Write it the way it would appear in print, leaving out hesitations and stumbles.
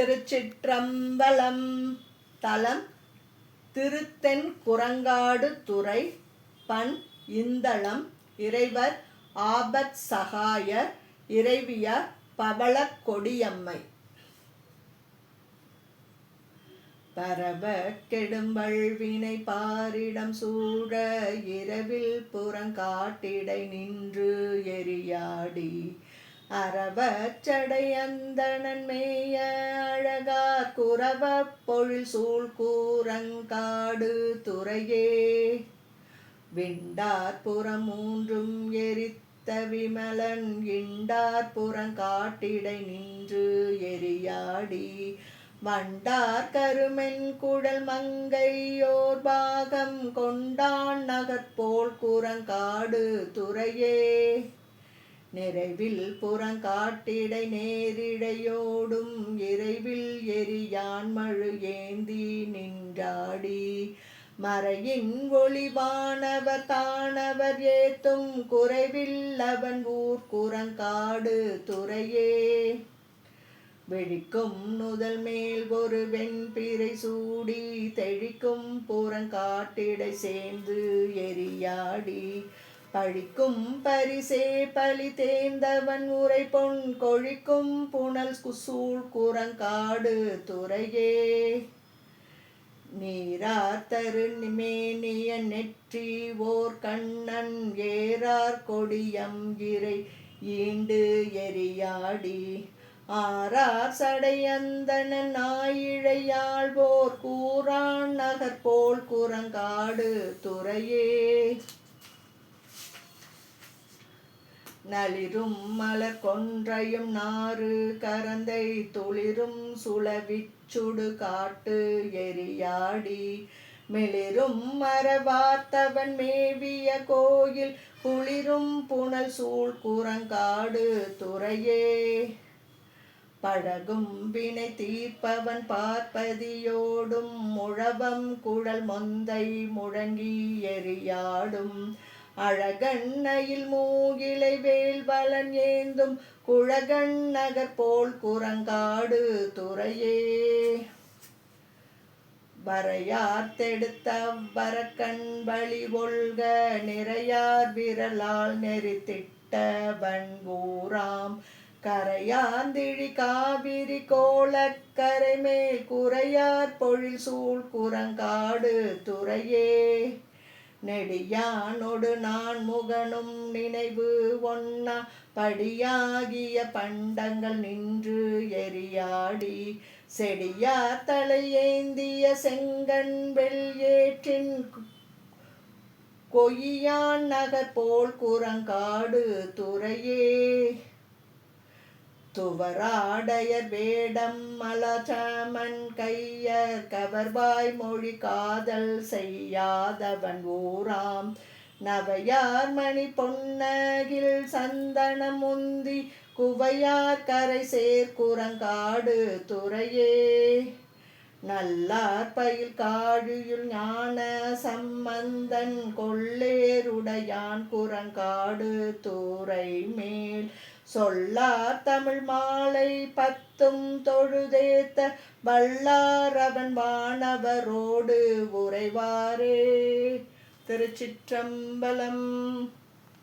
திருச்சிற்றம்பலம். தலம் திருத்தென் குரங்காடு துறை. பண் இந்தளம். இறைவர் ஆபத் சகாயர். இறைவியார் பவளக் கொடியம்மை. பரவக் கெடும்பல்வினை பாரிடம் சூழ இரவில் புறங்காட்டிடை நின்று எரியாடி அரவச் சடை அந்தணன் மேய அழகார் குரவப் பொழில் சூழ் கூரங்காடு துறையே. விண்டார் புறம் மூன்றும் எரித்த விமலன் இண்டார் புறங்காட்டிடை நின்று எரியாடி வண்டார் கருமென் குழல் மங்கையோர் பாகம் கொண்டான் நகர்போல் குரங்காடு துறையே. நிறைவில் புறங்காட்டிடை நேரிடையோடும் இறைவில் எரியான் மழு ஏந்தி நின்றாடி மறையின் ஒளிவானவர் தானவர் ஏத்தும் குறைவில் அவன் ஊர் குரங்காடு துறையே. வெடிக்கும் நுதல் மேல் ஒரு வெண்பிறை சூடி தெழிக்கும் புறங்காட்டிடை சேர்ந்து எரியாடி பழிக்கும் பரிசே பழி தேர்ந்தவன் உரை பொன் கொழிக்கும் புனல் சூழ் குரங்காடு துறையே. நீரார் தரு மேனிய நெற்றி ஓர் கண்ணன் ஏறார் கொடியம் இறை ஈண்டு எரியாடி ஆறார் சடை அந்தணன் ஆயிழையாழ்வோர் கூறான் நகர்போல் குரங்காடு துறையே. நளிரும் மலர் கொன்றையும் நாறு கரந்தை துளிரும் சுளவிச்சுடு காட்டு எரியாடி மெளிரும் மரவார்த்தவன் மேவிய கோயில் குளிரும் புனல் சூழ் குரங்காடு துறையே. பழகும் வினை தீர்ப்பவன் பார்ப்பதியோடும் முழவம் குழல் மொந்தை முழங்கி எரியாடும் அழகண்ணையில் மூகிலை வேல்வலன் ஏந்தும் குழகன் நகர் போல் குரங்காடு துறையே. வரையார் தெடுத்த வரக்கண் வழி ஒல்க நிறையார் விரலால் நெறித்திட்ட வன்கூராம் கரையாந்திழி காவிரி கோலக்கரை மேல் குறையார் பொழில் சூழ் குரங்காடு துறையே. நெடியானொடு நான் முகனும் நினைவு ஒன்னா படியாகிய பண்டங்கள் நின்று எரியாடி செடியார் தலை ஏந்திய செங்கண் வெள் ஏற்றின் கொய்யான் நகர் போல் குரங்காடு துறையே. துவராடையர் வேடம் மலச்சமன் கையர் கவர்வாய் மொழி காதல் செய்யாதவன் ஊராம் நவையார் மணி பொன்னகில் சந்தனம் முந்தி குவையார் கரை சேர் குரங்காடு துறையே. நல்லார் பயில் காழியுள் ஞான சம்பந்தன் கொள்ளேருடையான் குரங்காடு துறை மேல் சொல்லார் தமிழ் மாலை பத்தும் தொழுதேத்த வல்லார் அவன் வானவரோடு உறைவாரே. திருச்சிற்றம்பலம்.